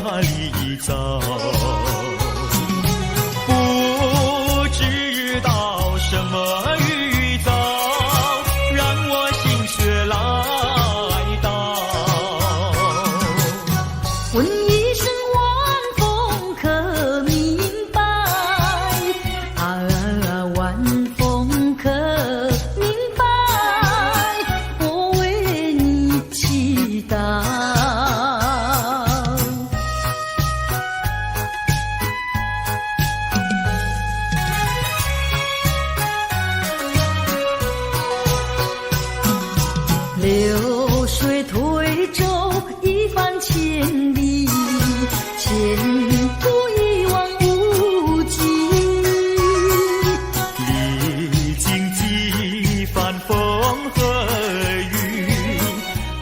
哪里找？不知道什么预兆，让我心血来到。问一声晚风可明白？晚风可明白？我为你祈祷。流水推舟一番千里，前途一望无际。历经几番风和雨，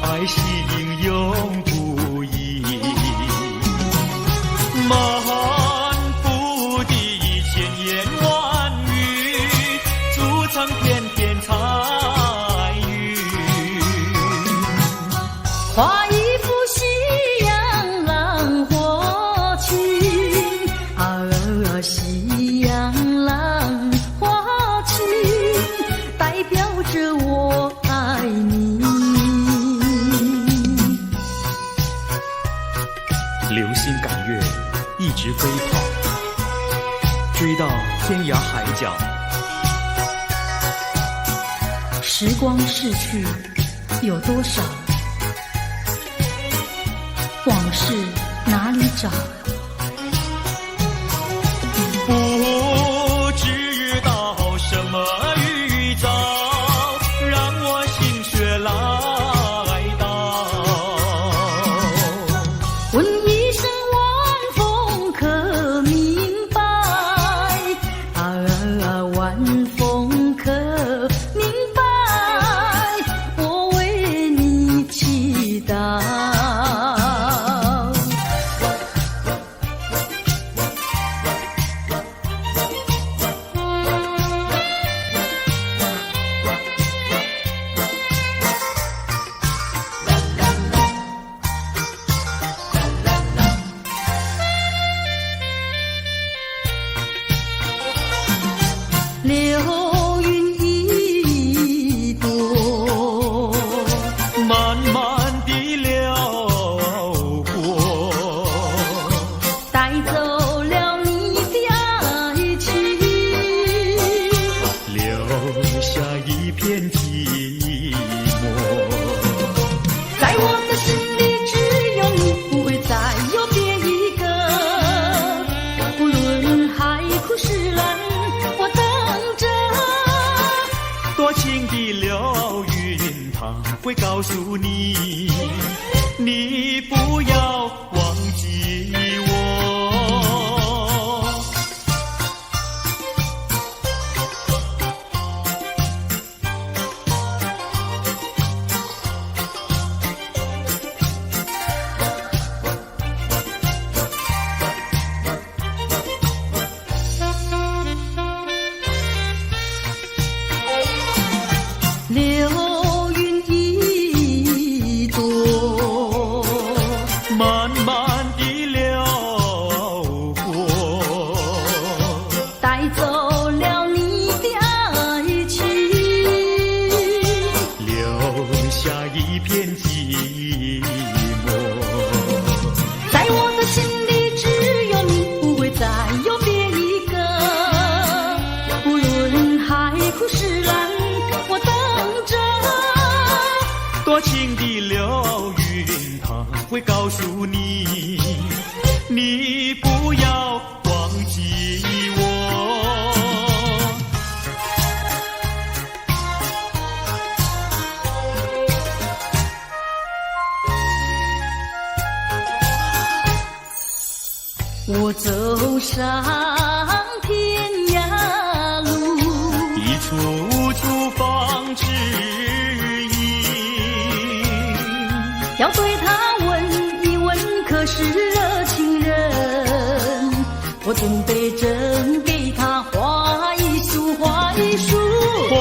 爱心永不移。满腹的千言万语，筑成片片彩云。画一幅夕阳浪花裙，夕阳浪花裙，代表着我爱你。流星赶月，一直飞跑，追到天涯海角。时光逝去有多少？往事哪里找？不知道什么预兆，让我心血来到。问一声晚风可明白？晚风可明白？我为你祈祷。流云一朵，慢慢地流过，带走了你的爱情，留下一片寂寞。在我的心里只有你，不会再有别一个。不论海枯石烂，我等着。多情的流云，它会告诉你，你不要忘记我。流云一朵，慢慢地流过，带走了你的爱情，留下一片寂寞。在我的心里只有你，不会再有别一个。不论海枯石烂，我等着。多情的流云，它会告诉你，你不要忘记我。我走上天涯路，一处处放指引，要对他问一问，可是热情人？我准备真给他画一束，画一束。花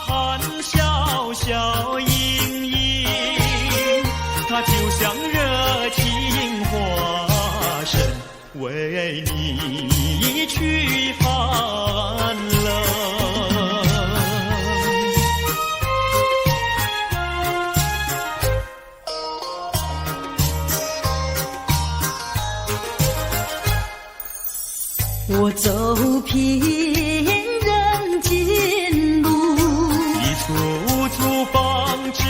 含笑笑盈盈，它就像热情花。为你去寒冷。我走遍人间路，一处处方知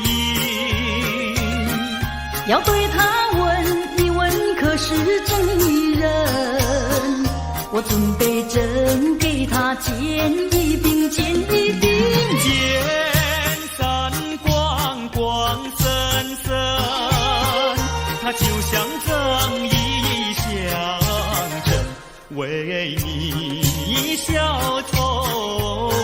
音。要对他问一问，可是真人？我准备真给他见一病，见一病。见山光光森森，它就像正义象征，为你消仇恨。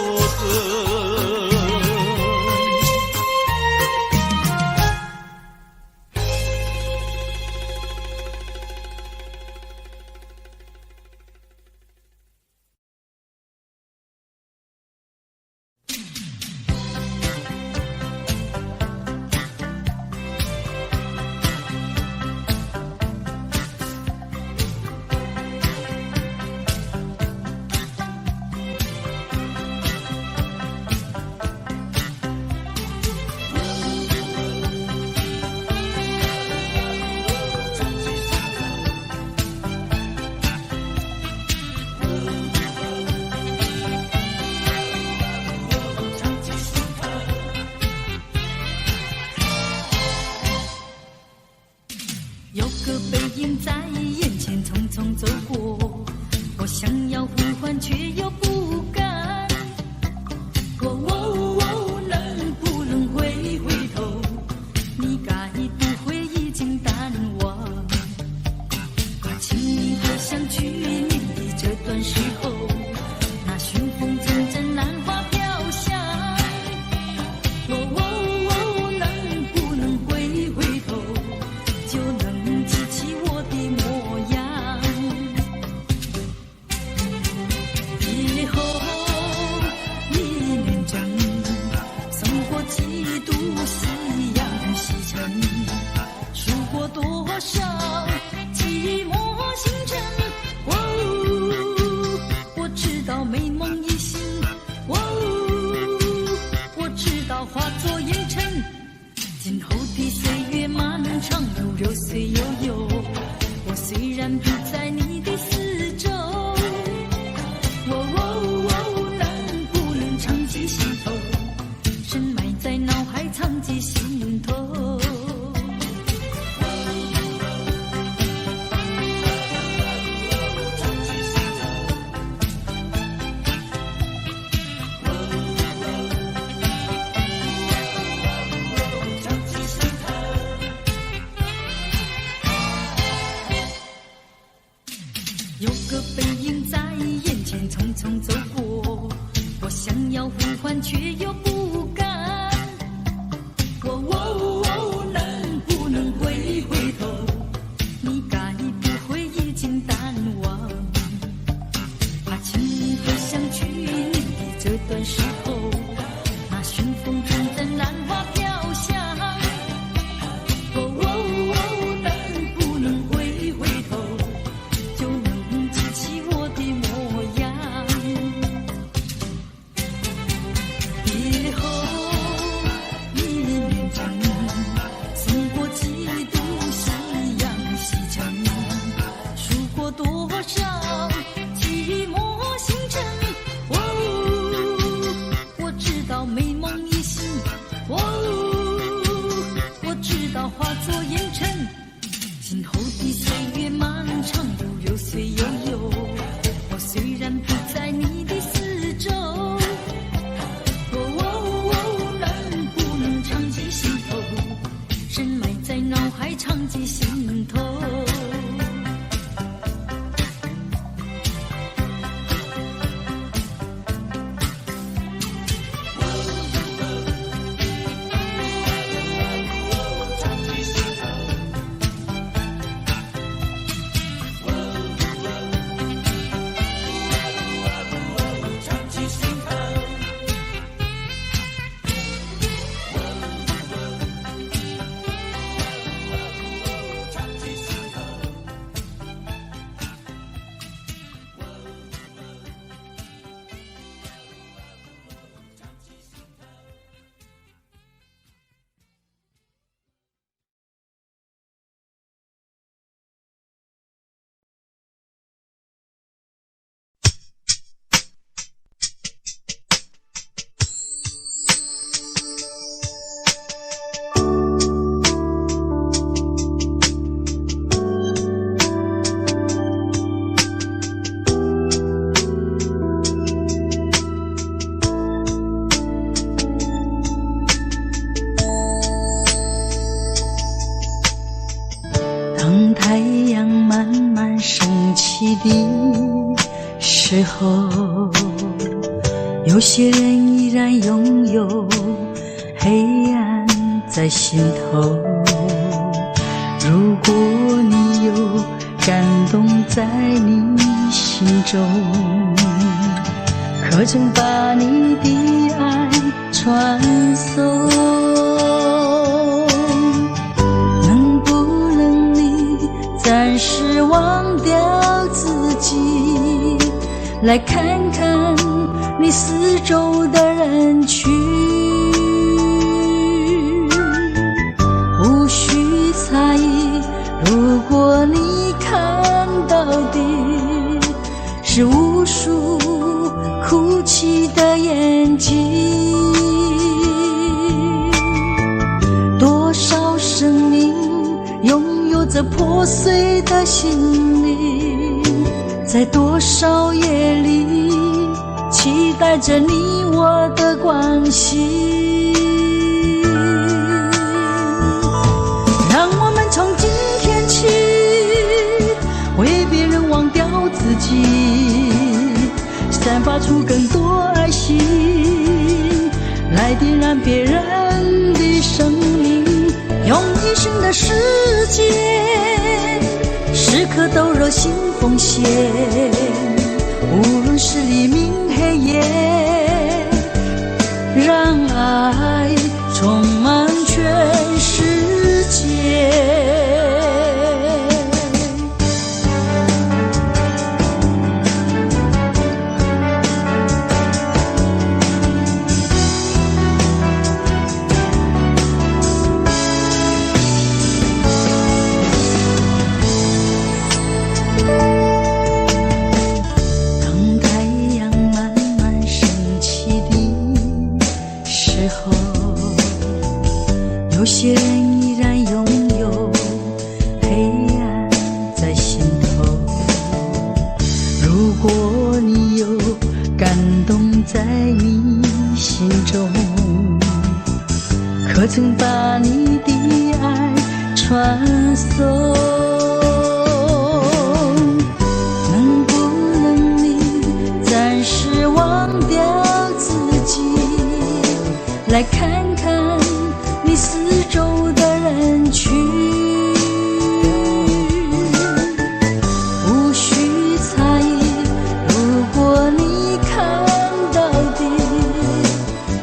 有个背影在眼前匆匆走过，我想要呼唤却又不敢。能不能回头？你该不会已经淡忘？请你回想去年的这段时候，那寻风阵阵兰花飘香。能不能回头？就能记起我的模样。以后一年整，送过几度夕阳西沉，数过多少寂寞星辰。我知道美梦已醒，我知道化作烟尘。今后的岁月漫长如流水悠悠，我虽然不在你的四周，能不能长记心头？深埋在脑海，藏记心头。有个背影在眼前匆匆走过，我想要呼唤却又不敢。能不能回头？你该不会已经淡忘？请你回想去年的这段时候，那寻风阵阵兰花飘香。能不能回头？就能记起我的模样。以后一年整，送过几度夕阳西沉，数过多少寂寞星辰。我知道美梦已醒，我知道化作烟尘。今后的岁月漫长如流水悠悠，我虽然不在你的四周，能不能长记心头？深埋在脑海，长记心头。心头。太阳慢慢升起的时候，有些人依然拥有黑暗在心头。如果你有感动在你心中，可曾把你的爱传送？能不能你暂时忘掉自己，来看看你四周的人群？无需猜疑，如果你看到的是无数哭泣的眼睛，多少生命拥有着破碎的心灵，在多少夜里期待着你我的关系。让我们从今天起为别人忘掉自己，散发出更多爱心，来点燃别人的生命，用一生的时间时刻都热心奉献，无论是黎明黑夜，让爱充满全世界。有些人依然拥有黑暗在心头，如果你有感动在你心中，可曾把你的爱传送？能不能你暂时忘掉自己，来看看你四周的人群？无需猜疑，如果你看到的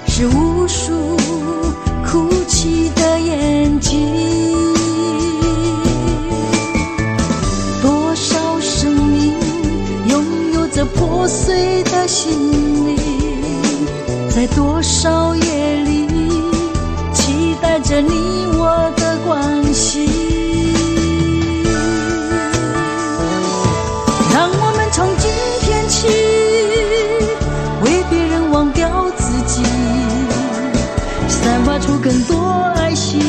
是无数哭泣的眼睛，多少生命拥有着破碎的心灵，在多少夜里期待着你我的关系。让我们从今天起为别人忘掉自己，散发出更多爱心，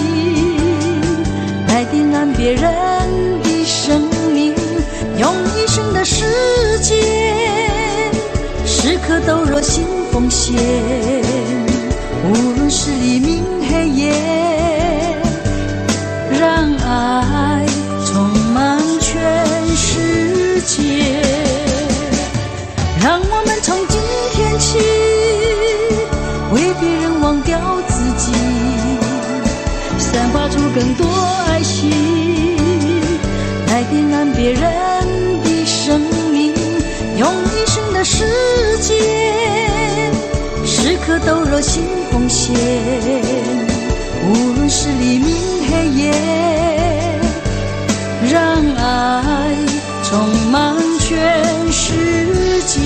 来点燃别人的生命，用一生的时间时刻都热心奉献，无论是黎明黑夜，让爱充满全世界。让我们从今天起为别人忘掉自己，散发出更多爱心，来点燃别人的生命，用一生的时间时刻都热心奉献，无论是黎明黑夜，让爱充满全世界。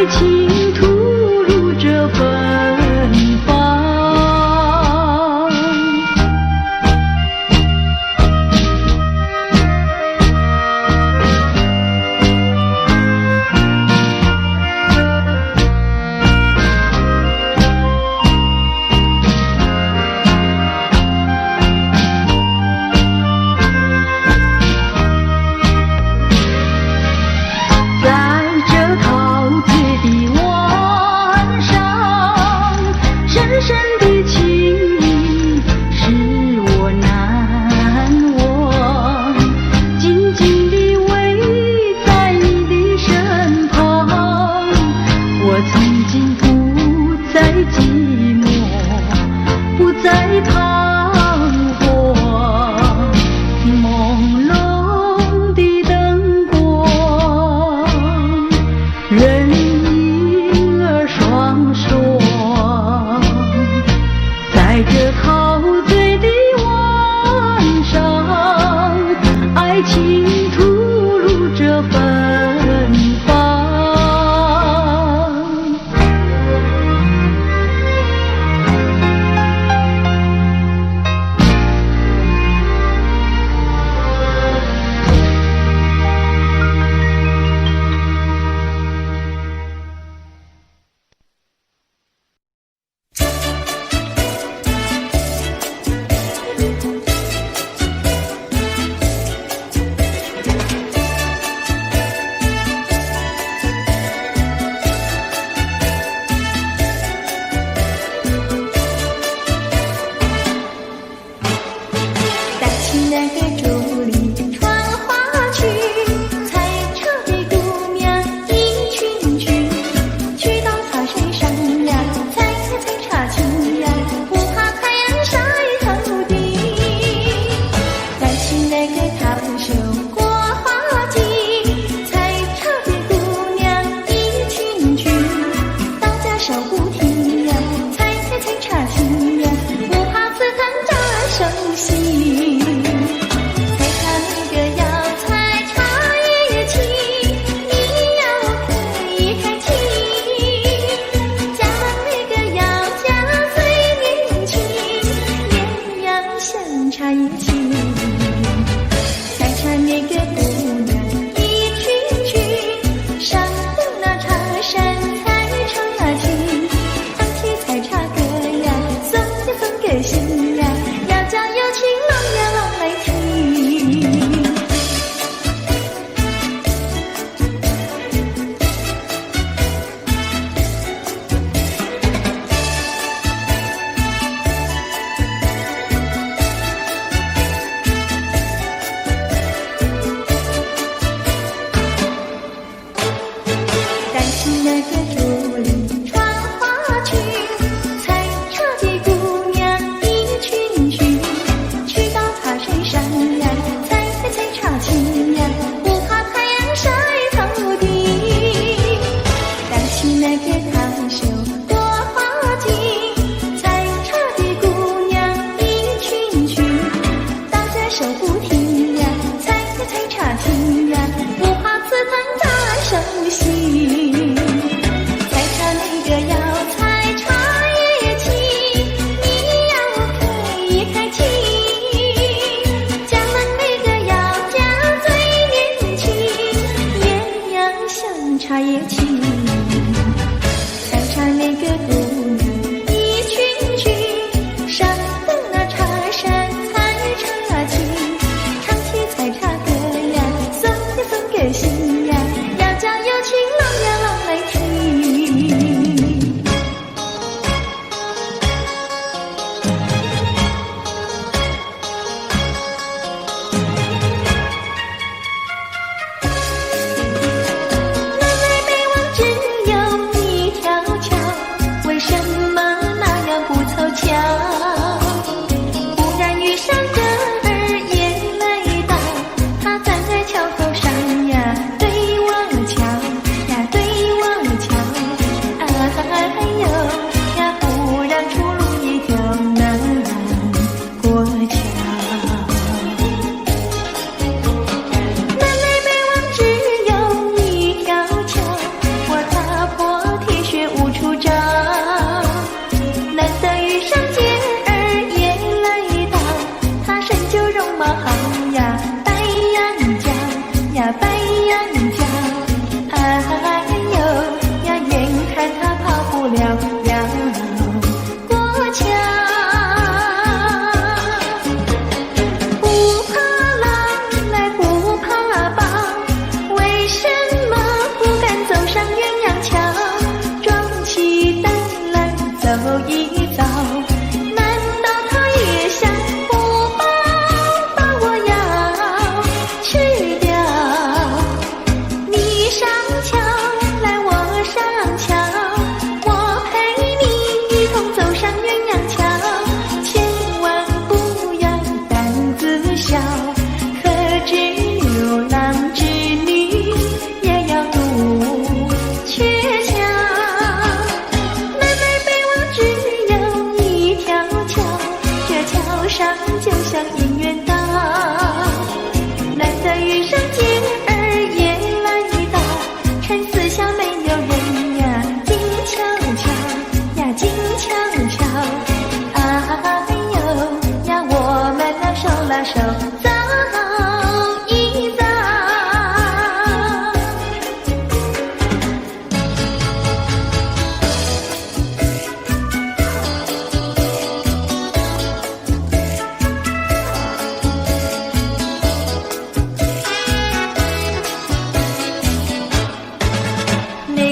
爱情吐露着芬芳。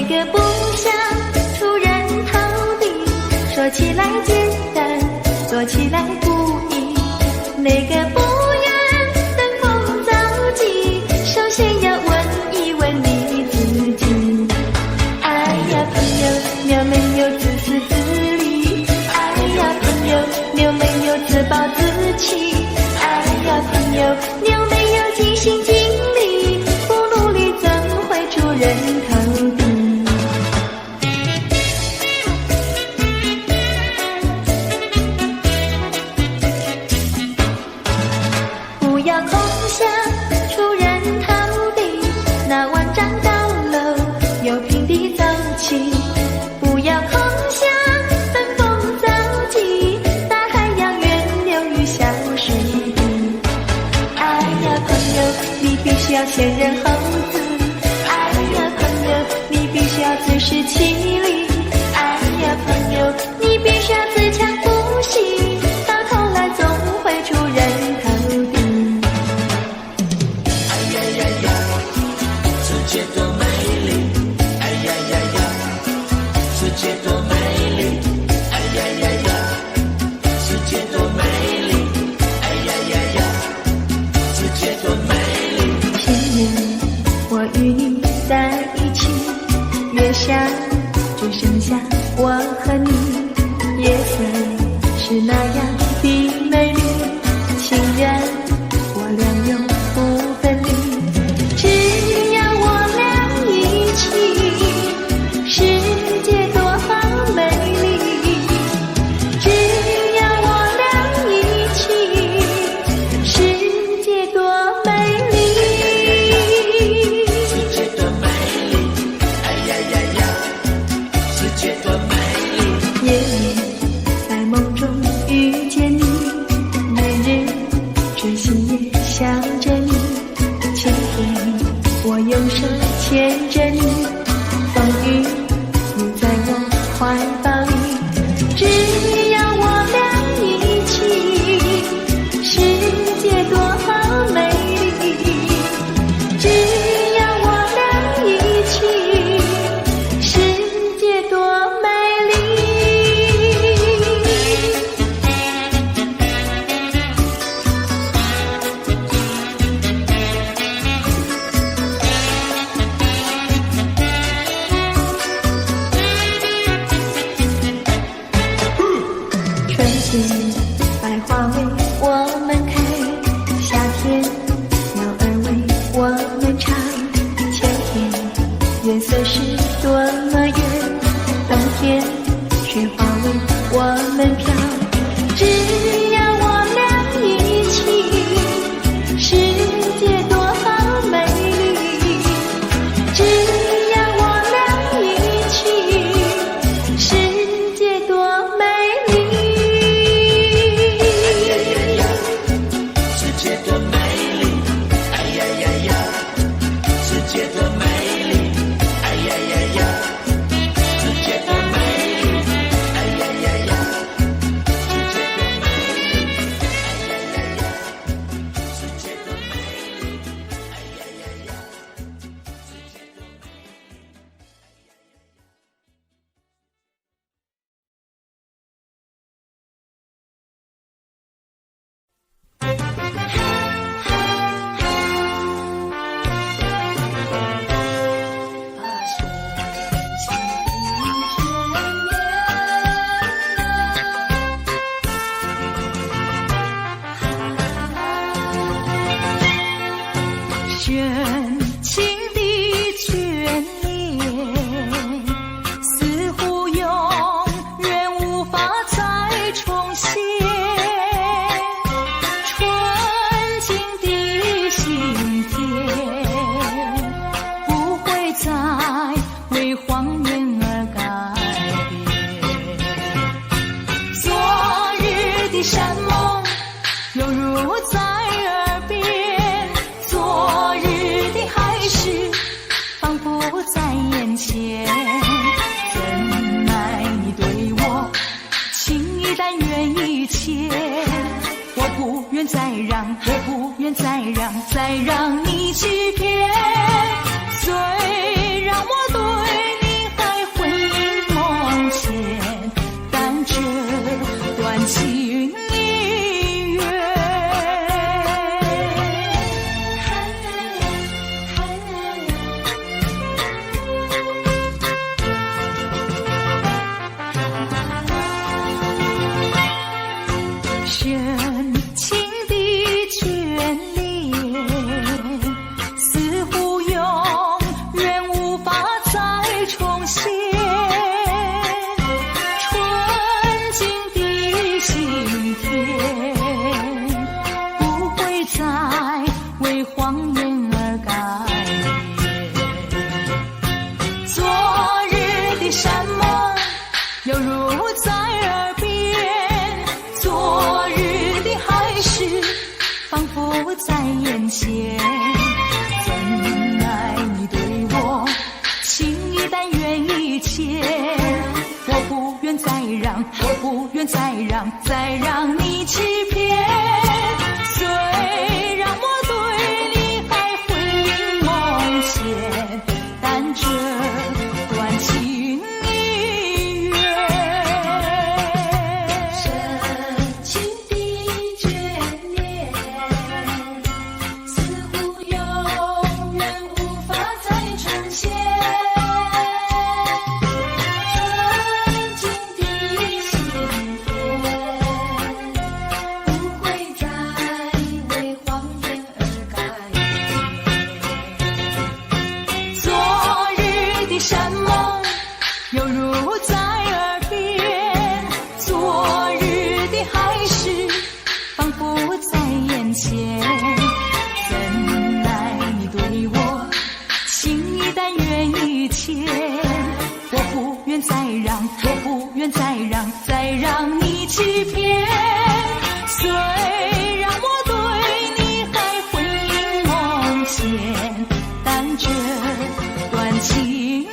个不想出人头地，说起来简单，做起来不易。那个不愿登峰造极，首先要问一问你自己。哎呀朋友，你有没有自私自利？哎呀朋友，你有没有自暴自弃？哎呀朋友，你有没有尽心尽力？不努力怎会出人头地？不要空想出人头地，那万丈高楼由平地走起。不要空想登峰造极，大海洋源流于小水滴。哎呀朋友，你必须要先人后子。哎呀朋友，你必须要自食其力。哎呀朋友，你必须要自强不息，到头来总会出人头地。哎呀呀呀，世界多美丽！哎呀呀呀，世界多美丽！哎呀呀呀，世界多美丽！哎呀呀呀，世界多美丽！前年我与你在一起，月下只剩下我和你，夜色是那样的美丽，情人我俩永不分离。只要我俩一起，世界多好美丽。只要我俩一起，世界多美丽。世界多美丽！哎呀呀呀，世界多美丽！夜里在梦中遇见你，每日追星也想着你。晴天我用手牵着你，风雨你在我怀抱里。只要我俩一起，世界多好美丽。只要我俩一起，世界多美丽。春天百花为我们开，夏天鸟儿为我们唱，秋天月色是多么圆，冬天雪花为我们飘。只要我俩一起，世界多好美丽。只要我俩一起，世界多美丽。哎呀呀呀，世界多美丽！哎呀呀呀，世界多美丽！哎呀呀呀，世界多美丽！哎呀呀呀，世界多美丽！哎呀呀呀，世界多美丽！哎呀呀呀，世界多美丽！深情的眷恋，似乎永远无法再重现。纯净的心田，不会再为谎言而改变。昨日的山盟，犹如在耳边。昨日的海誓，仿佛在眼前。怎奈你对我情意但愿一切，我不愿再让，也不愿再让，再让你欺骗。虽然我对你再让你欺骗。虽然我对你还魂萦梦牵，但这段情已远。深情的眷恋，似乎永远无法再重现。山盟犹如在耳边，昨日的海誓仿佛在眼前。怎奈你对我情意但愿意牵，我不愿再让，再让你欺骗。虽然我对你还魂萦梦牵，但这段情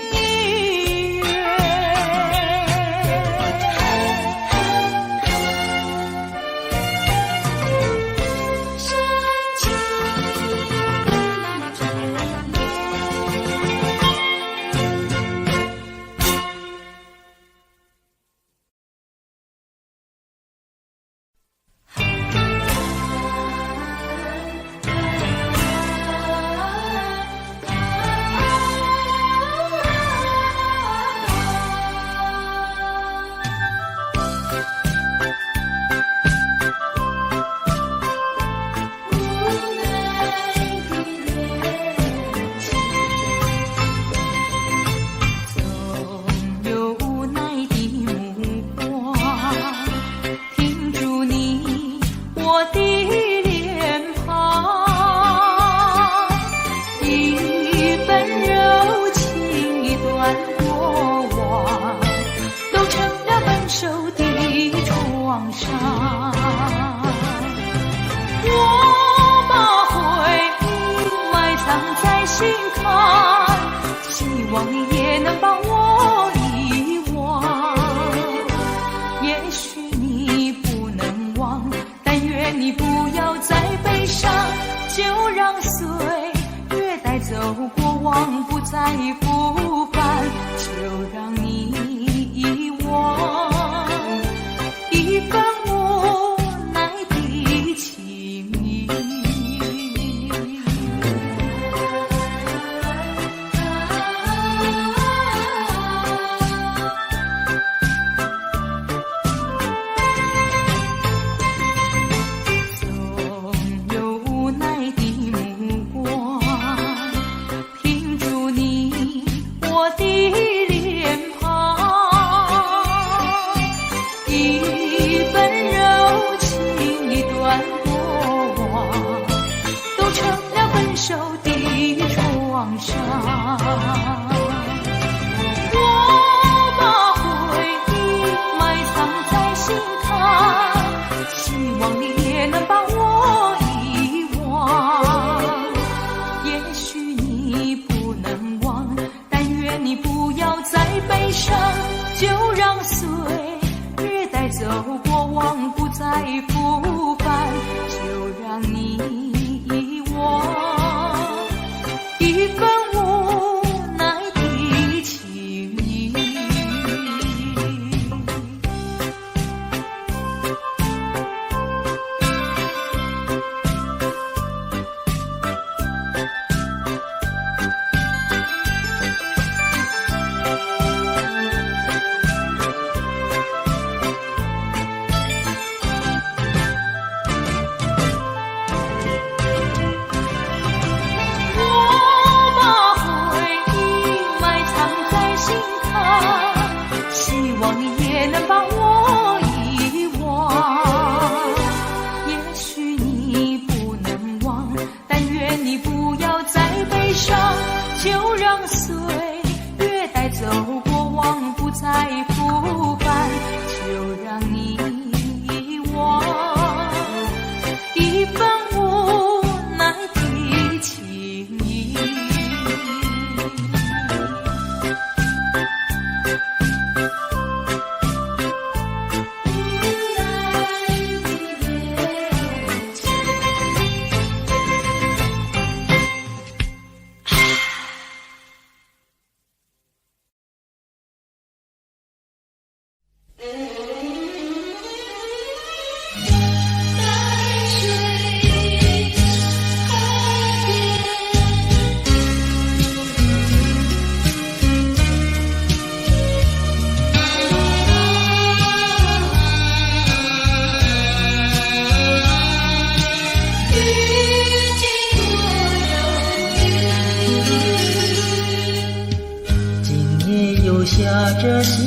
又下着细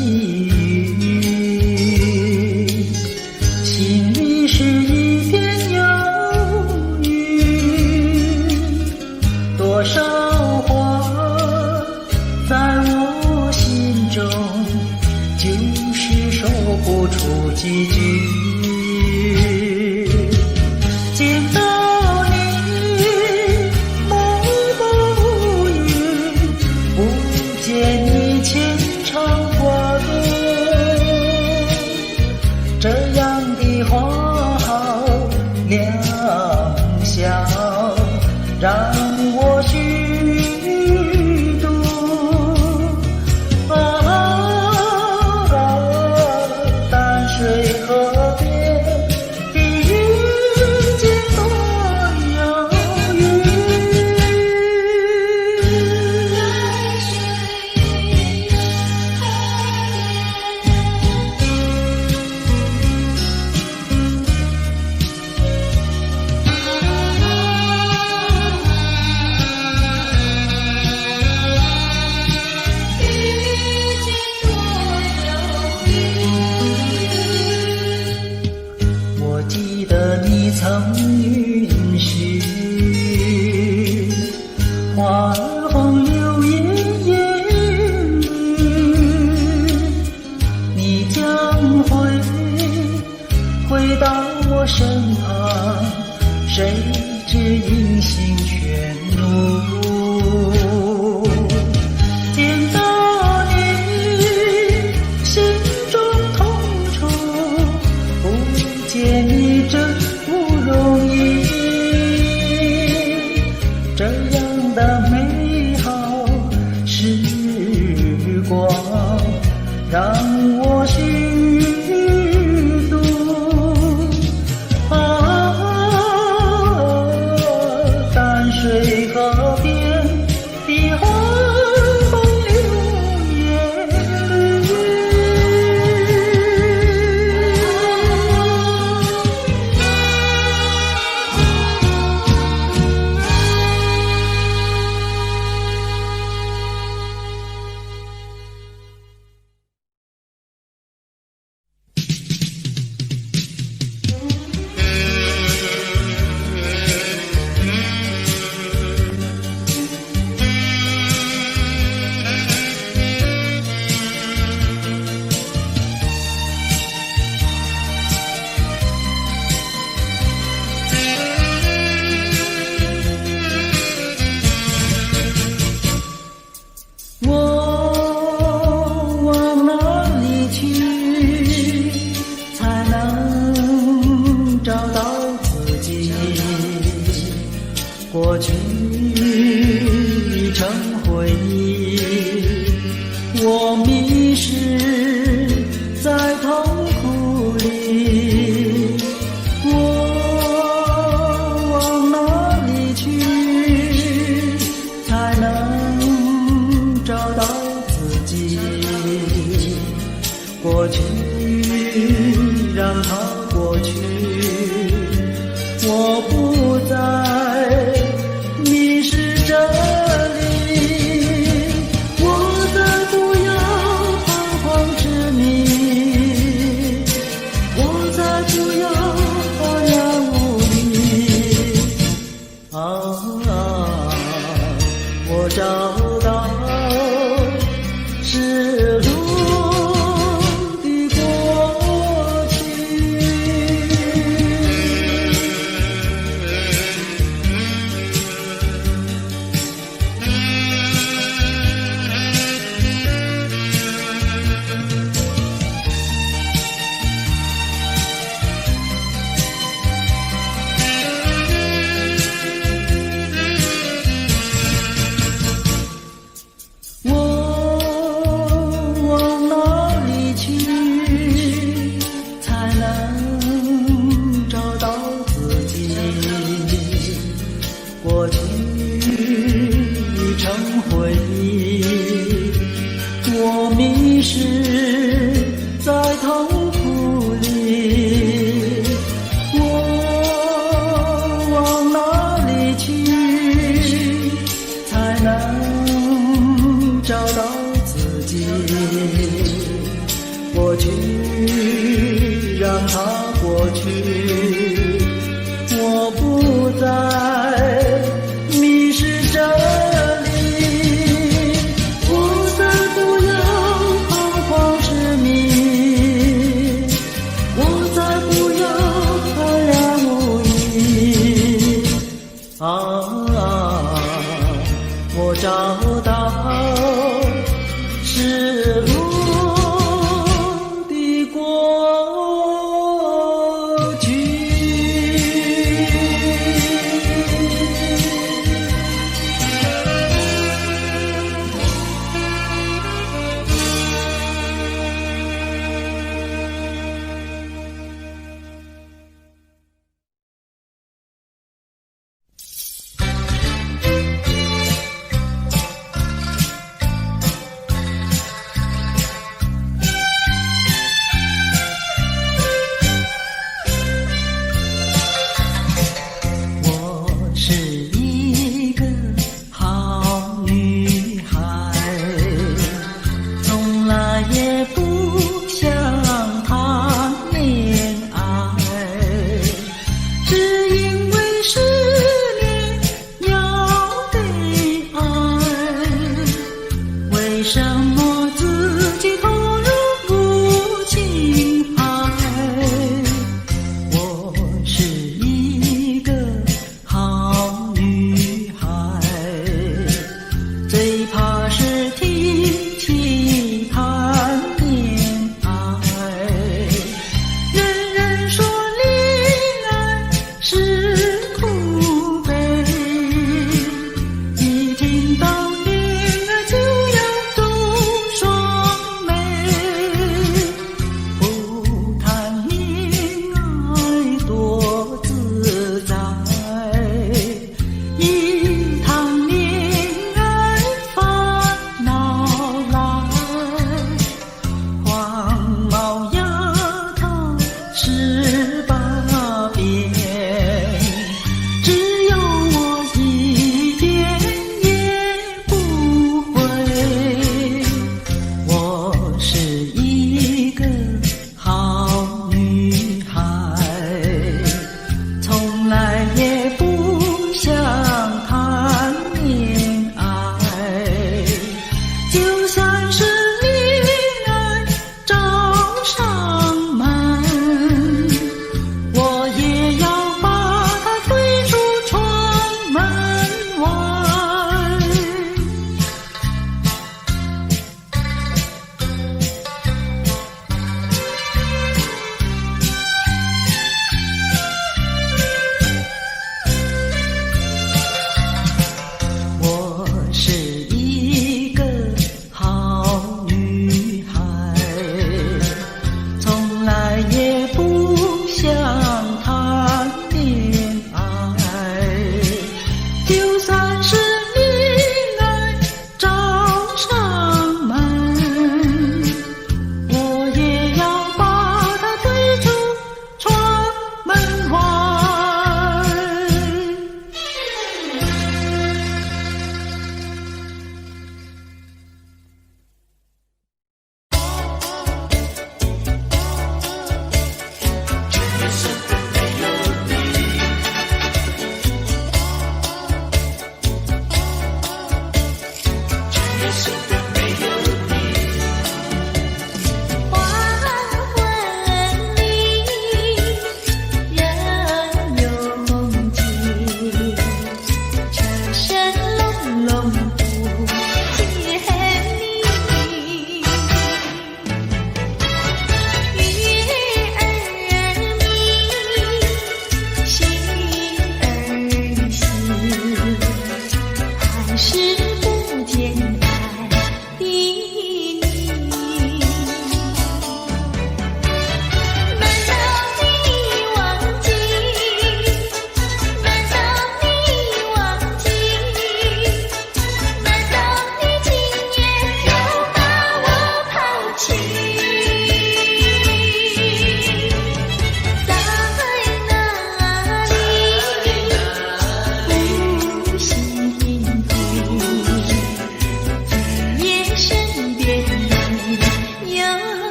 雨，心里是一片忧郁。多少话在我心中，就是说不出几句。见到你默默无语，不见你牵肠挂肚，这样的话好良宵，让我虚度。淡水河边的遇见多遥远。我记得你曾允许花儿红柳叶烟雨，你将会回到我身旁，谁知音信全无。见到你心中痛楚，不见你真不容易，这样的美好时光让我虚度。淡水河边的花红柳叶绿。我往哪里去，才能找到自己？过去已成回忆，我迷失在痛苦里。我往哪里去，才能找到自己？过去让它过去，我不再迷失这里，我再不要彷徨执迷，我再不要安然无你。我找到失落的过去。我往哪里去，才能找到自己？过去已成回忆，我迷失在痛苦里。我往哪里去，才能找到自己？过去让它过去，我不再迷失这里，我再不要彷徨失迷，我再不要安然无依啊，我找到失落的过去。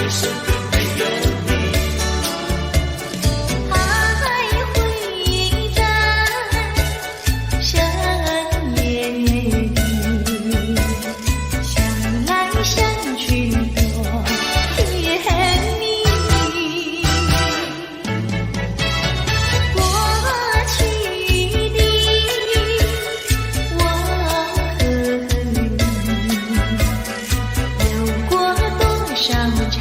一生没有你。还会在深夜里想来想去多甜蜜。过去的我和你，有过多少缠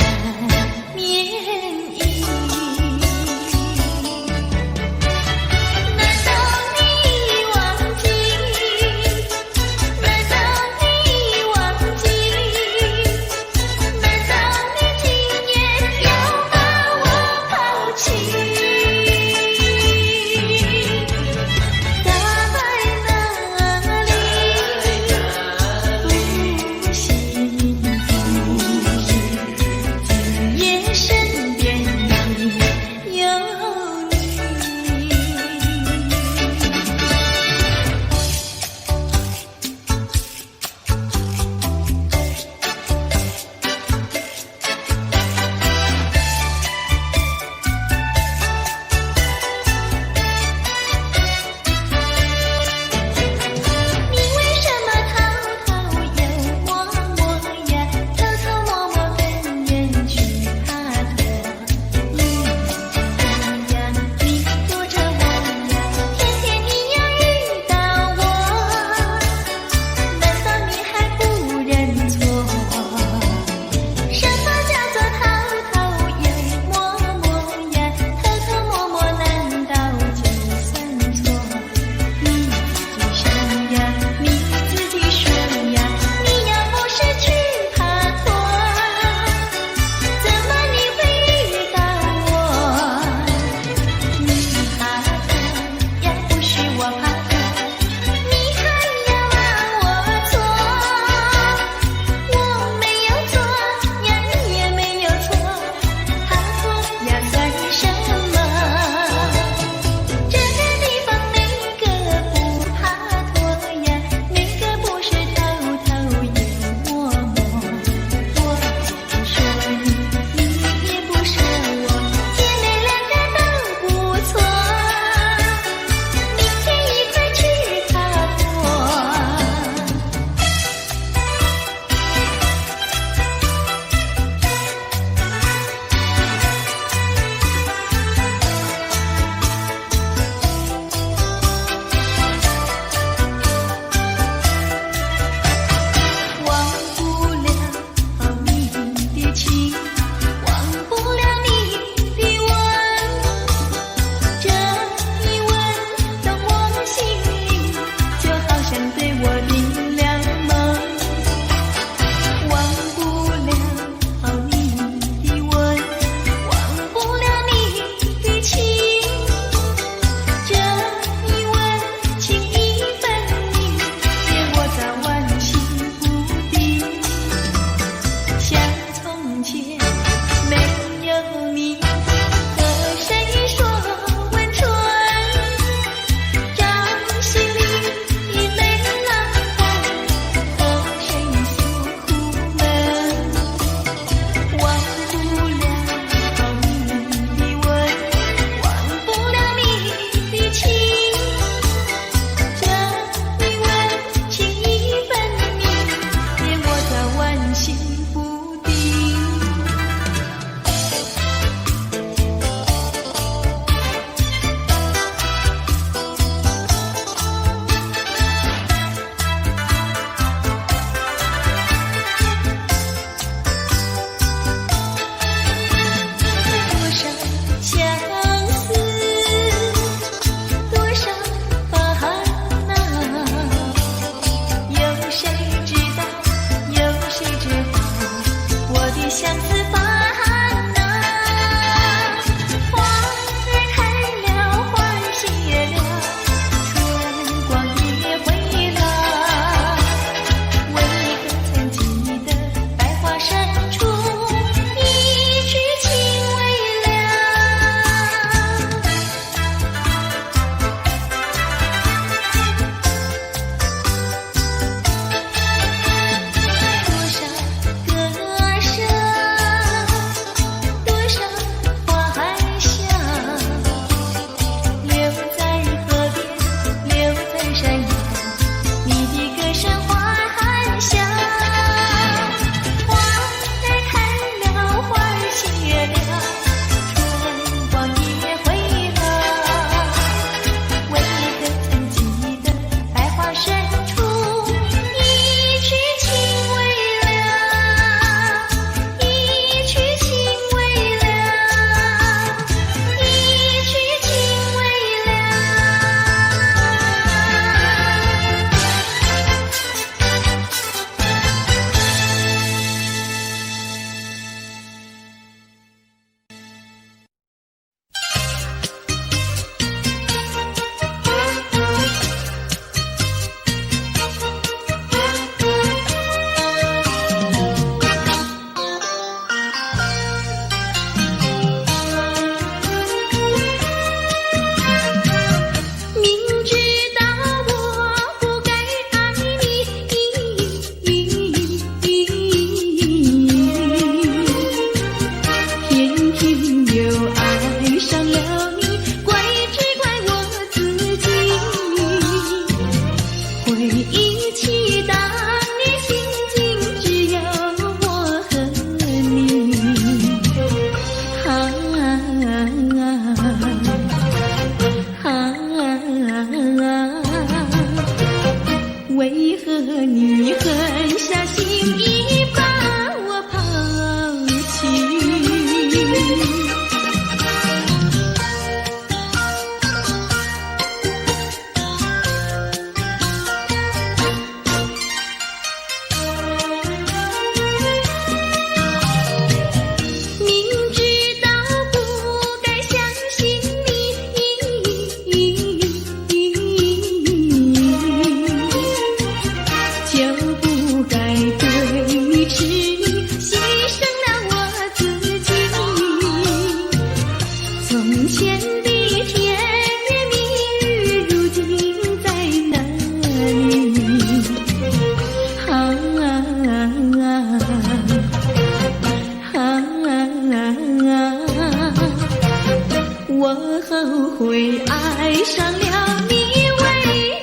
后悔爱上了你，为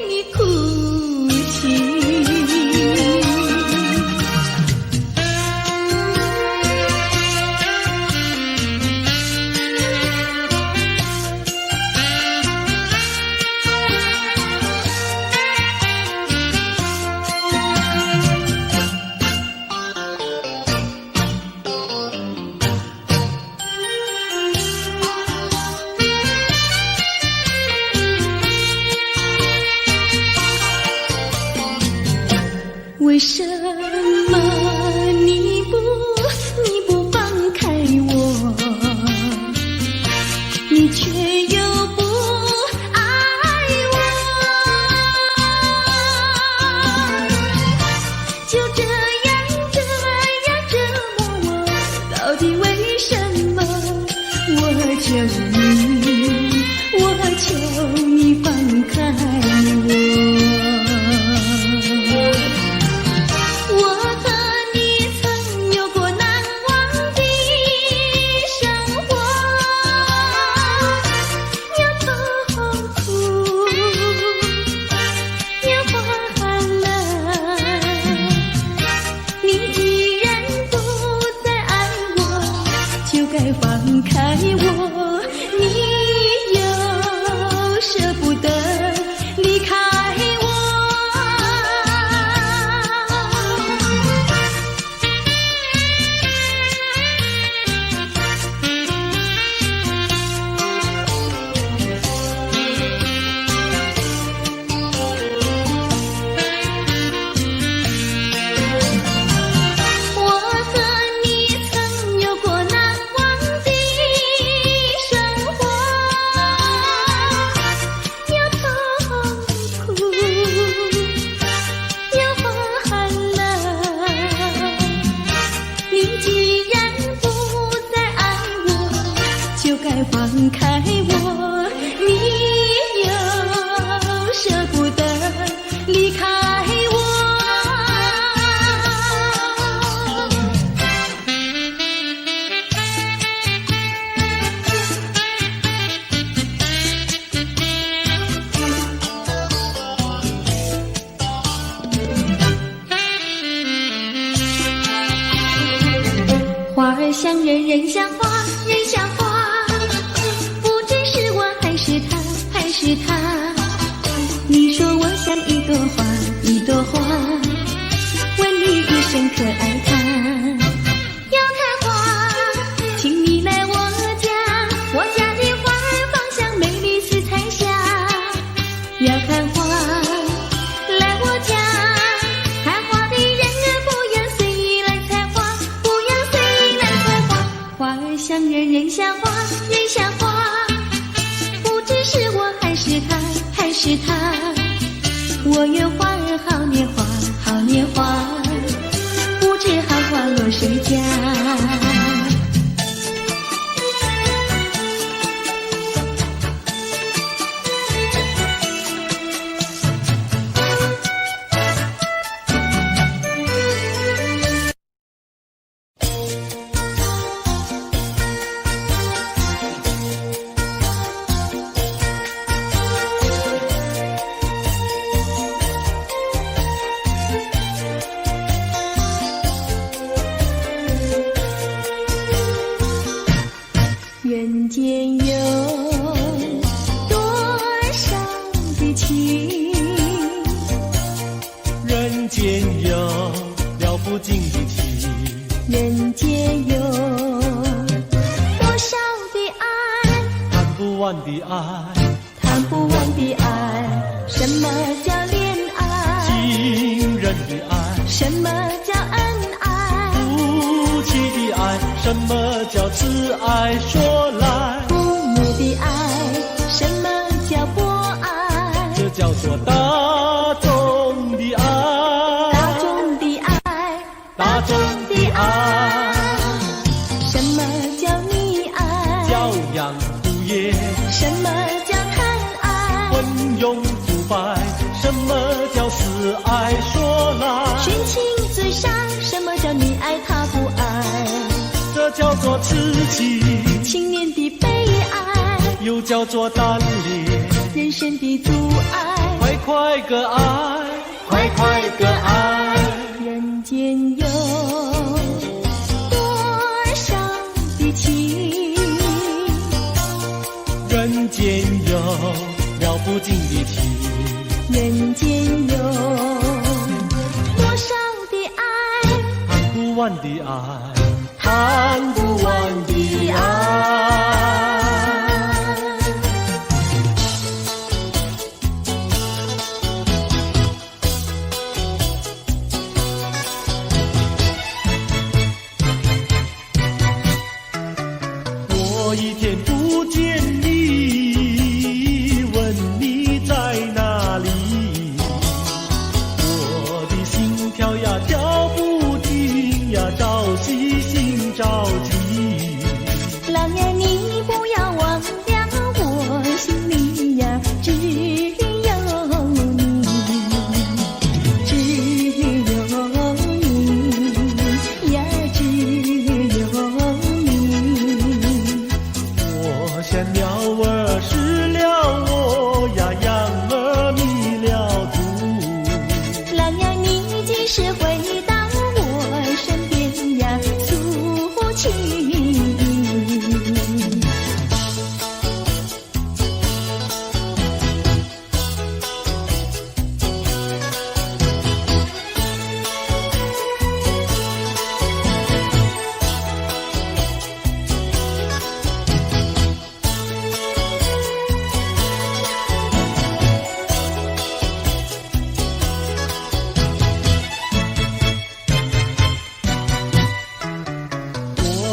你哭泣。为什么你不放开我，你却又不爱我？就这样折磨我，到底为什么？我求你放开我。放开我，你又舍不得离开我。放开我，你又舍不得离开我。花儿像人，人像花，人像花。是他，你说我像一朵花，一朵花，问你一声可爱它。要看花，请你来我家的花儿芳香美丽似彩霞。要看花，来我家，看花的人不要随意来采花，不要随意来采花。花儿像人，人像花，人像花。是我还是他，我愿花儿好年华，好年华，不知好花落谁家。人间有多少的情，人间有了不尽的情，人间有多少的爱，谈不完的爱，谈不完的爱。什么叫恋爱？情人的爱，什么叫恩爱？夫妻的爱，什么叫慈爱？说来，父母的爱，什么叫博爱？这叫做大众的爱，大众的爱，大众的爱。什么叫溺爱？教养无业，什么叫贪爱？昏庸腐败，什么叫死爱？说来，寻情自杀，什么叫你爱他不爱？这叫做痴情。青年的悲哀，又叫做单恋。人生的阻碍，快快个爱，快快个爱。人间有多少的情，人间有了不尽的情，人间有多少的爱，谈不完的爱，谈不完的爱。我一天不见你，问你在哪里，我的心跳呀跳不停呀，着急心着急。郎呀，你不要忘掉我心里呀，只有你，只有你呀，只有你。我像鸟儿失了窝呀，羊儿迷了途。郎呀，你几时回到我身边呀，诉情？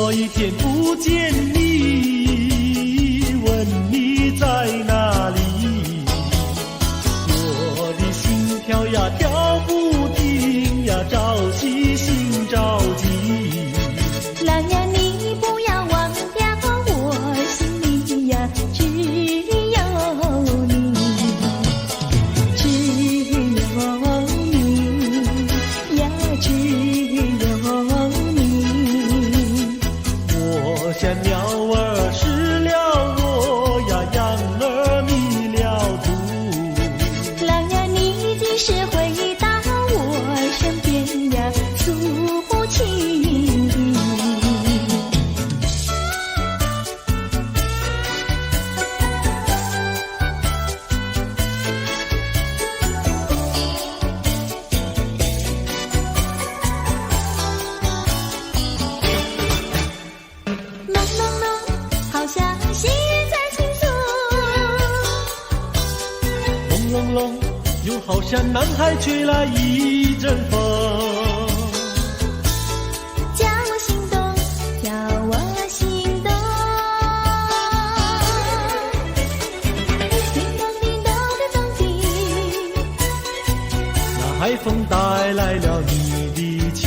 我一天不见你，问你在哪里，我的心跳呀跳不停呀，着急心着急。郎呀，你不要忘掉我心里呀，只有你，只有你呀，只有你。我像鸟儿失了窝呀，羊儿迷了途。郎呀，你几时回到我身边呀，诉情？朦朦胧，好像细雨在倾诉。朦胧胧，又好像南海吹来一阵风。叫我心动，叫我心动。叮咚叮咚的咚叮，那海风带来了你的情，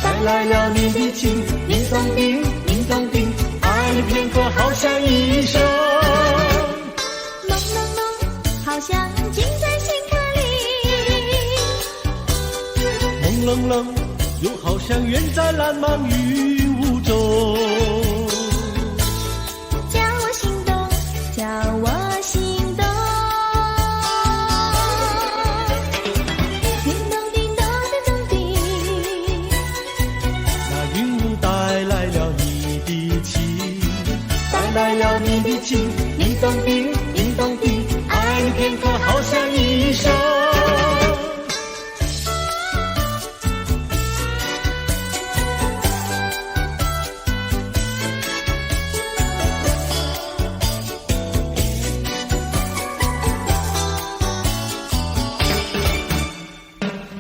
带来了你的情，叮咚叮，叮咚叮，爱你片刻好像一生。朦朦胧，好像近在心坎里。朦胧胧，又好像远在蓝茫雨雾中。叫我心动，叫我心动。叮咚叮咚的咚叮，那云雾带来了你的情，带来了你的情，叮咚叮，叮咚叮，爱你片刻好像一生。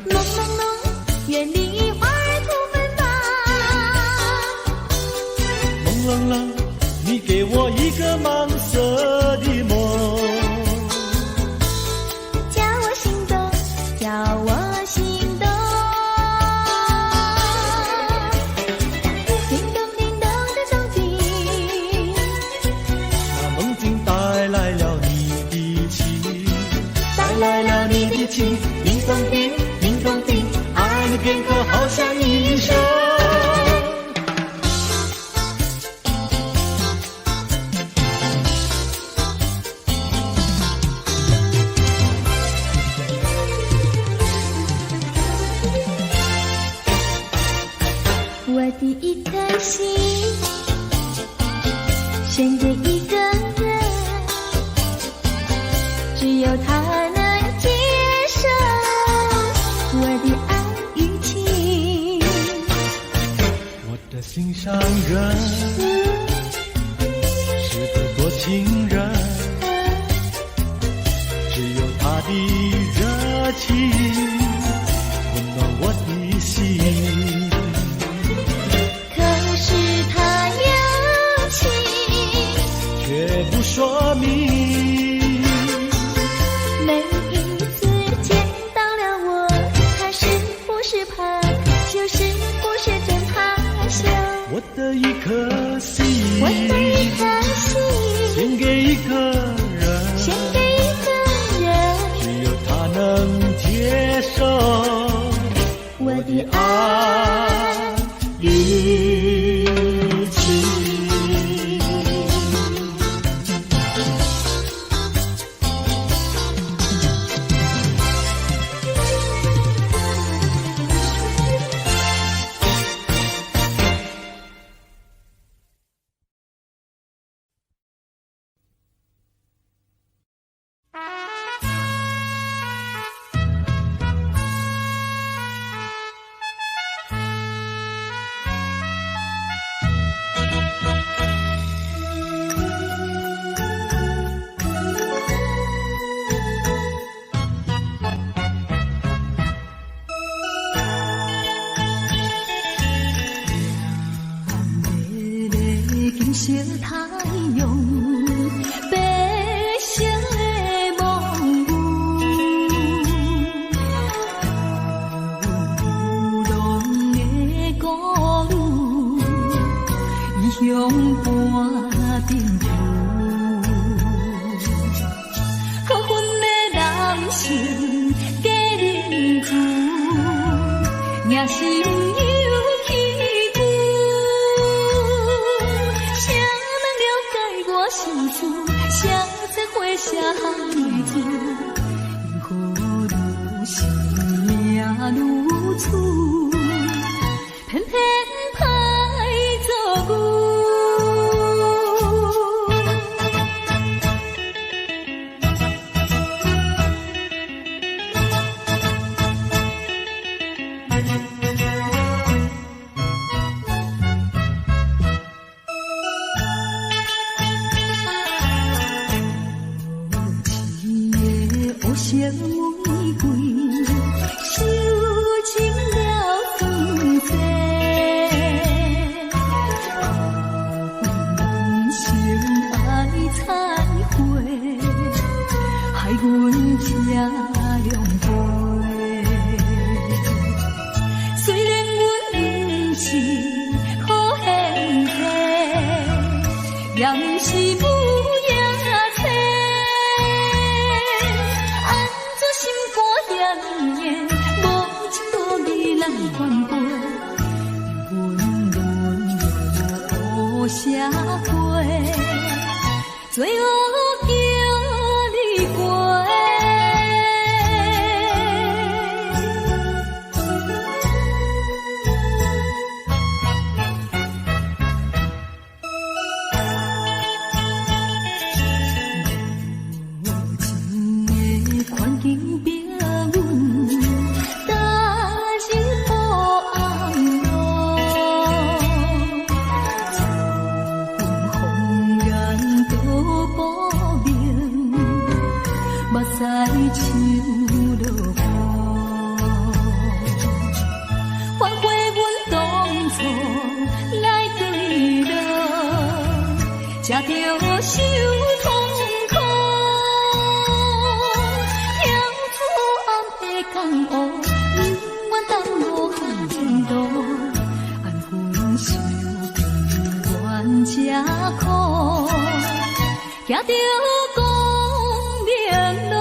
朦朦胧，远离花儿吐芬芳。朦胧胧，你给我一个盲色的梦。我的一颗心献给一个人，只有他能接受我的爱与情。我的心上人是个多情人，只有他的热情温暖我的心。可是他有情却不说明，每一次见到了我，他是不是怕，就是不是真怕羞。我的一颗心，我的一颗心献给一个人，献给一个人，只有他能接受我的爱与情。小太阳，白色的梦舞，浪的歌路，异乡半阵雨，可阮的人生假日子，也是有起伏。心事，写出花写日子，因何愈是命愈苦，偏偏歹做牛。小玫瑰，收情了酸涩，人生爱彩花，害阮吃凉杯。虽然阮不是好幸体，也不是母野妻。反背，阮沦落社会，最后叫你过。无情的环境逼阮。在树落雨，反悔阮当初来对路，才着受痛苦。跳出暗的江湖，永远等无限前途。安分守己，冤才苦，行着光明路。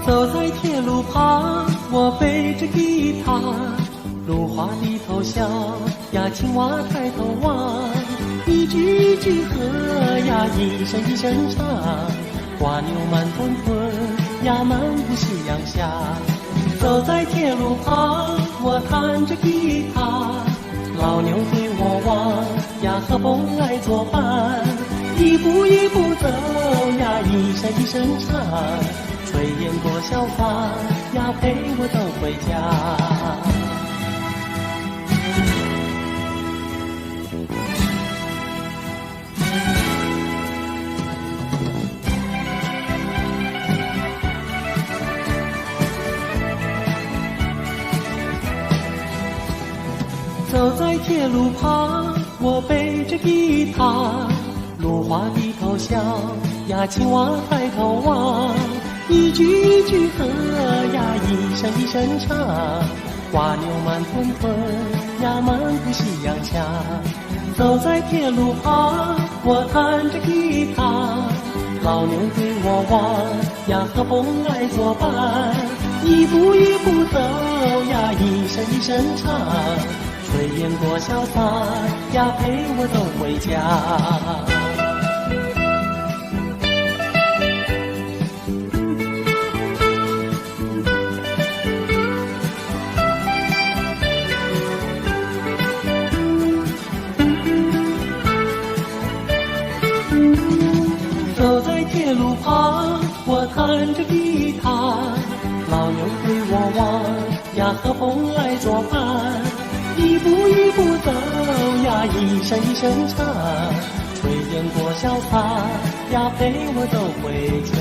走在铁路旁，我背着吉他，芦花低头笑呀，青蛙抬头望，一句一句和呀，一声一声唱，瓜牛慢吞吞呀，漫步夕阳下。走在铁路旁，我弹着吉他，老牛对我望呀，和风来作伴，一步一步走呀，一声一声唱。炊烟过小巷呀，陪我走回家。走在铁路旁，我背着吉他，芦花低头笑呀，青蛙抬头望。一句一句和呀，一声一声唱，瓜牛慢吞吞呀，漫步夕阳下。走在铁路旁，我弹着吉他，老牛对我望呀，和风来作伴，一步一步走呀，一声一声唱，炊烟过小巷呀，陪我走回家。走在铁路旁，我弹着吉他，老牛对我望呀，和风来作伴，一步一步走呀，一声一声唱，炊烟过小巷呀，陪我走回家。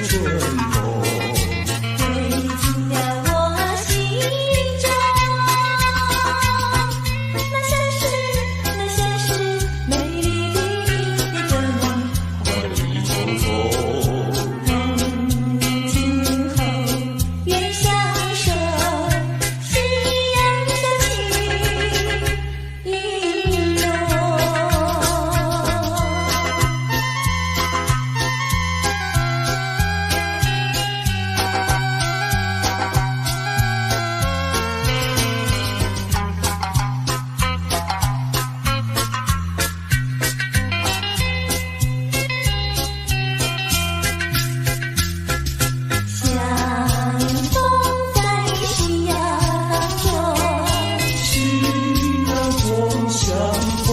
春风，飞进了我心中。那像是美丽的梦，欢喜匆匆，今后愿相守，是一样的情意浓。相逢在夕阳中，是那种相逢。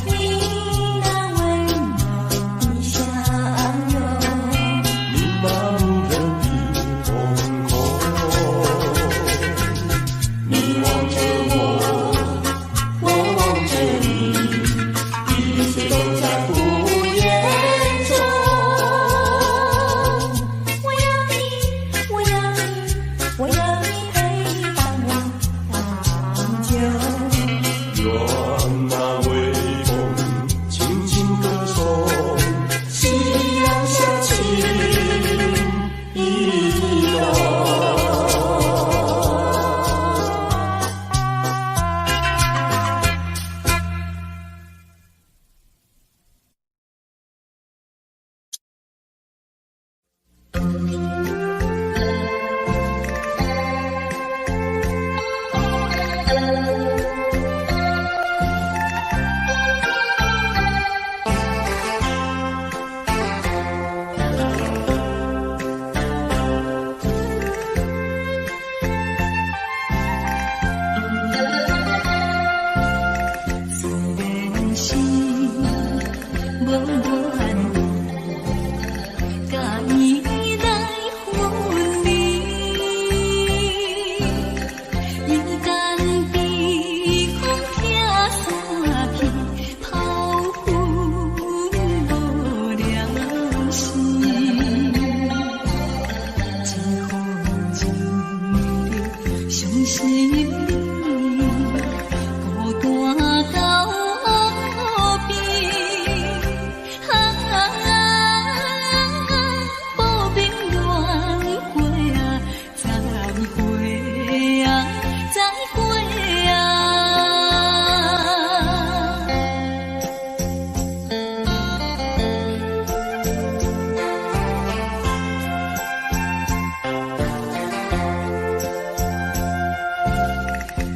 你那温柔的笑容，你麻木人的瞳孔，你望着我，我望着你，彼此都在不言中。我要你，我要你，我要你陪伴我长久。愿那微风轻轻歌颂，夕阳下情意浓。虽然心无怨，甲伊来分离，勇敢避风拆散去，抛弃无良心。只好情着伤心里，孤单到边。保平缘会啊，再会啊，再会啊。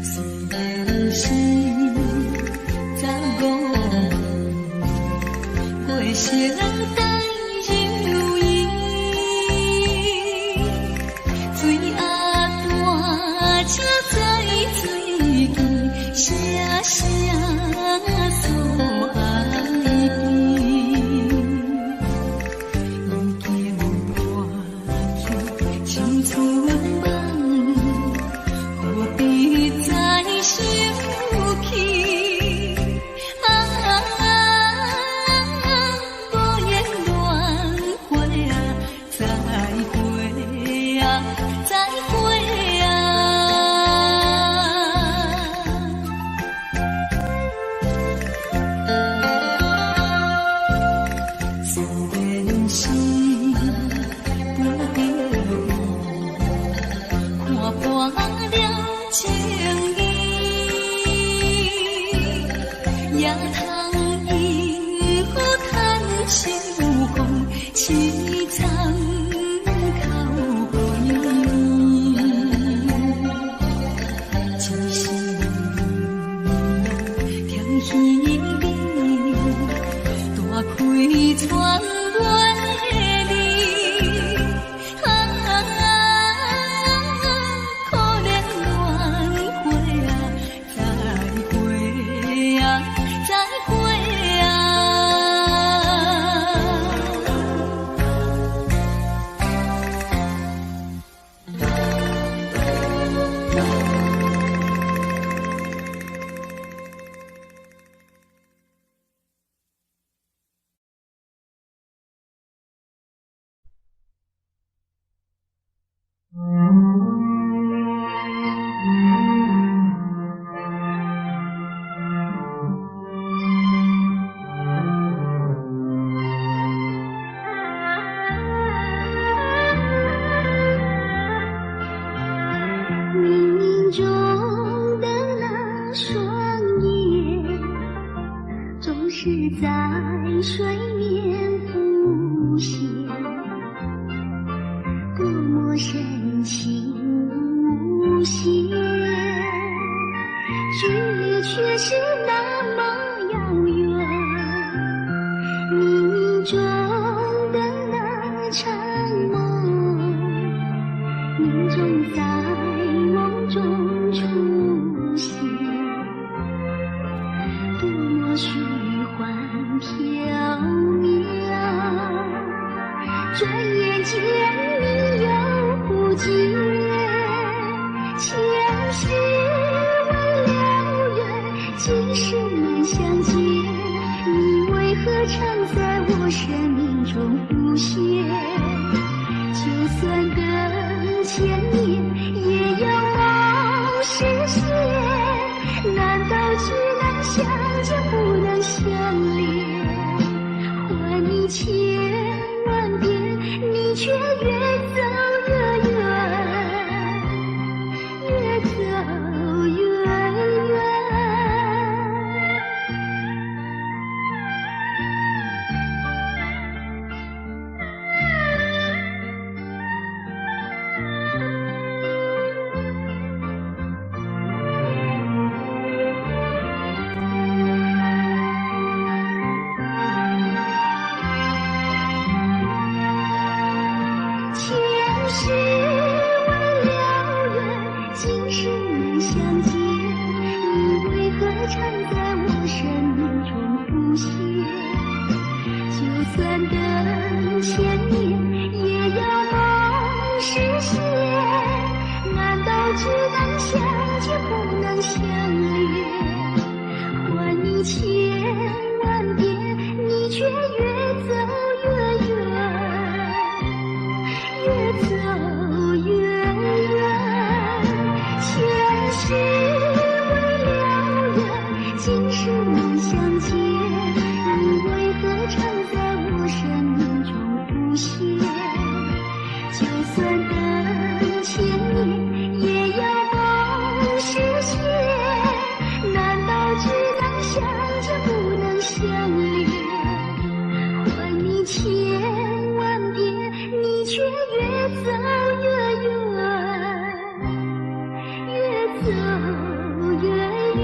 虽然是15岁时待柔意，水鸭大车载水机，声声诉爱意。已经破去青春梦，何必再想起？无言乱会啊，再会啊，再会啊。虽然心不着，看破了情意，也通因何叹秋风凄惨口悲。只是甜喜味，大开窗外。转眼间你又不见，前世为了缘，今生难相见，你为何常在我生命中浮现？就算等千年，也要望实现，难道只能相见不能相恋？还你千万遍，你却越走越远，越走越远。前世为了缘，今生难相见，你为何常在我生命中浮现？就算等千年，也要梦实现，难道只能相见不能相恋？还你千万遍，你却越走越远，越走越远。前世为了缘，今生难相见，你为何常在我生命中浮现？就算等千年，也要梦实现，难道只能相见不能相恋？还你千万遍，你却越走越远，越走越远。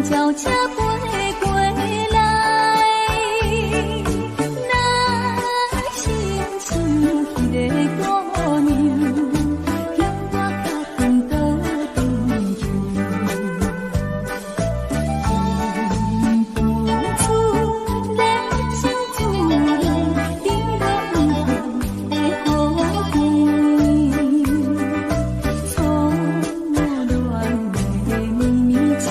交车飞过来，那心像迄个姑娘，叫我脚长倒转去。人不出来相助人，滴落雨的好天，错乱的秘密情。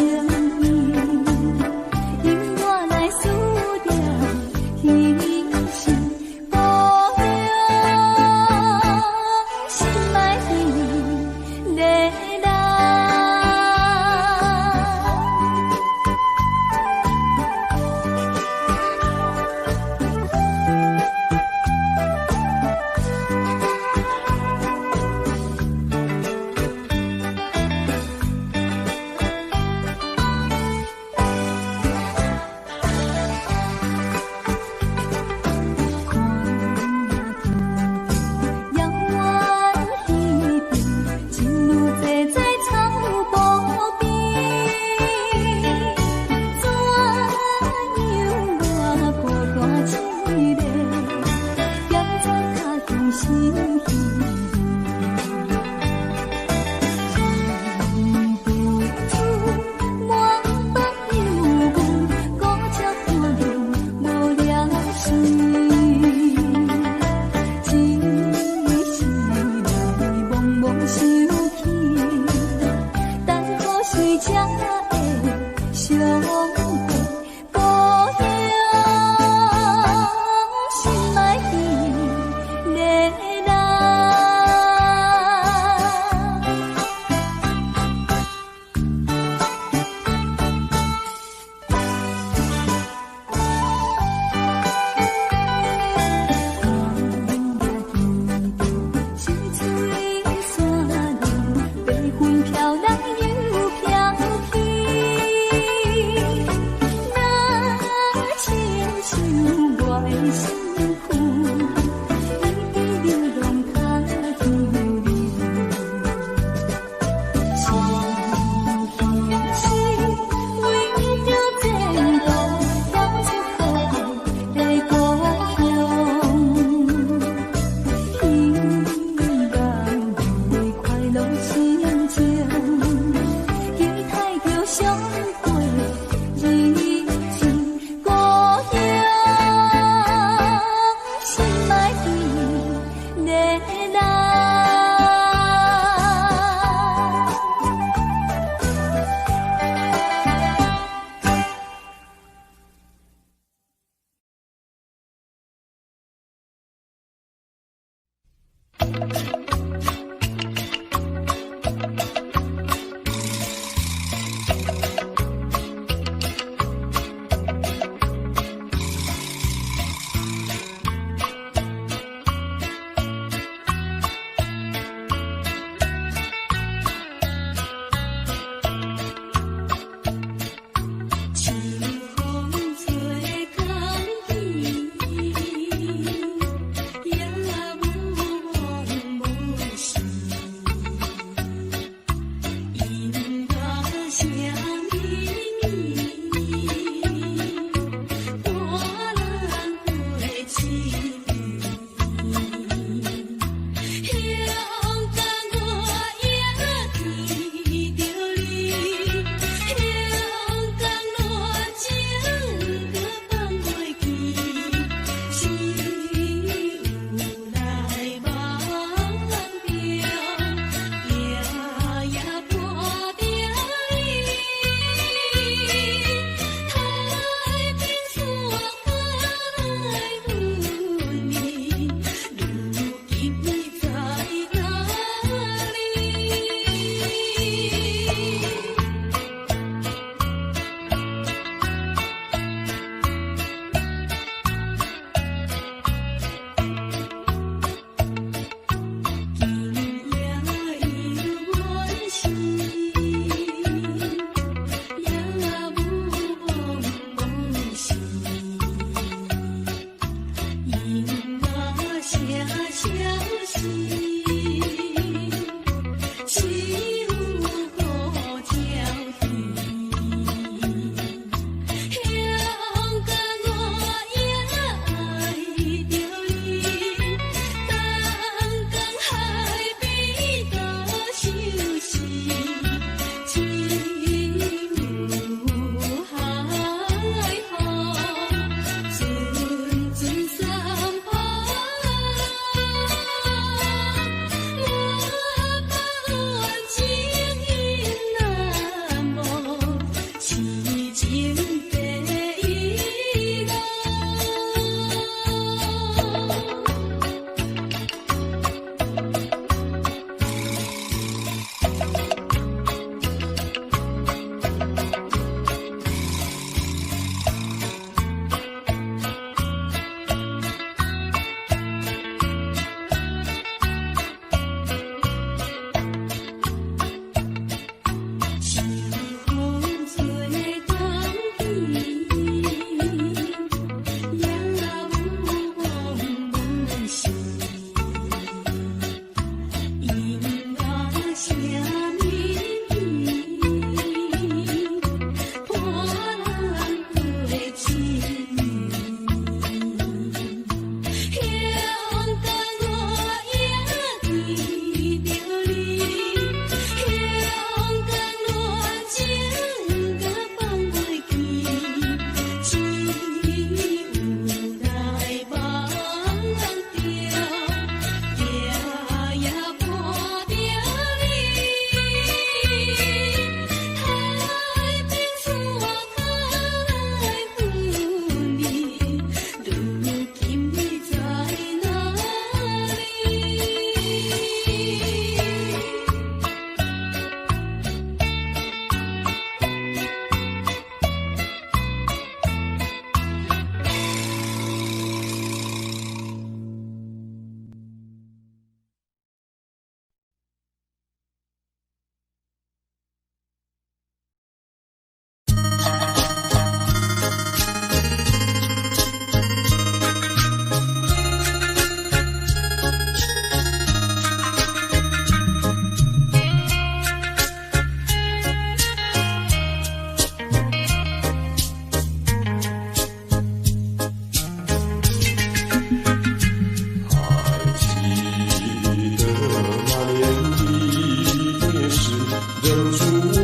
出我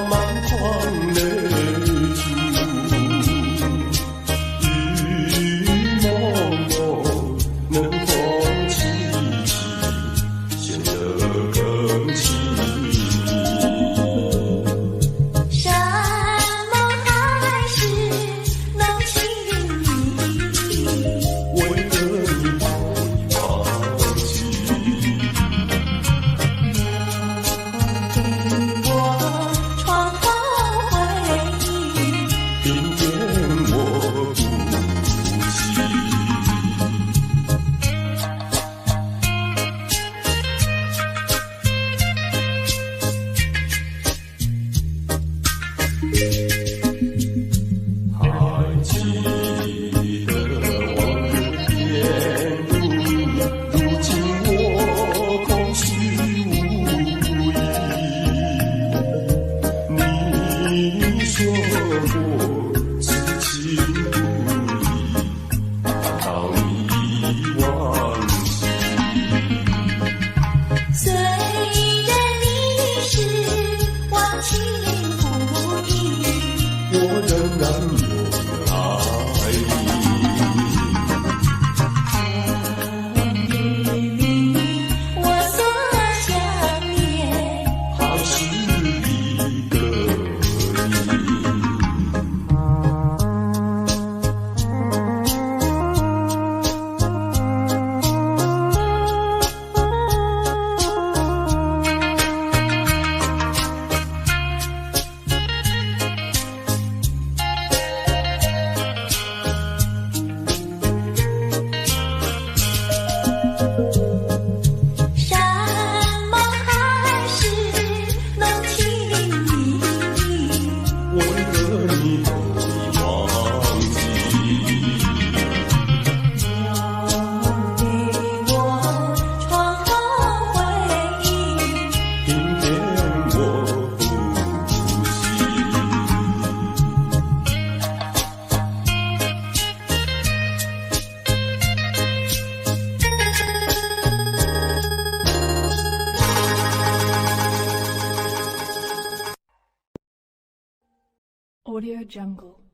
满眶泪珠，雨蒙蒙，冷风凄凄，显得更凄。山盟海誓能情意，为了你不忘记，给我创造回忆，明天我不惜。还记得往日天路，如今我空虚无依。你说过此情不移，难道你忘记？虽然你是忘情不移，我仍然有爱你。你我所想念，还是一个你。山盟海誓能情意，为了你不忘记，给我创造回忆，明天我不惜。Audio Jungle.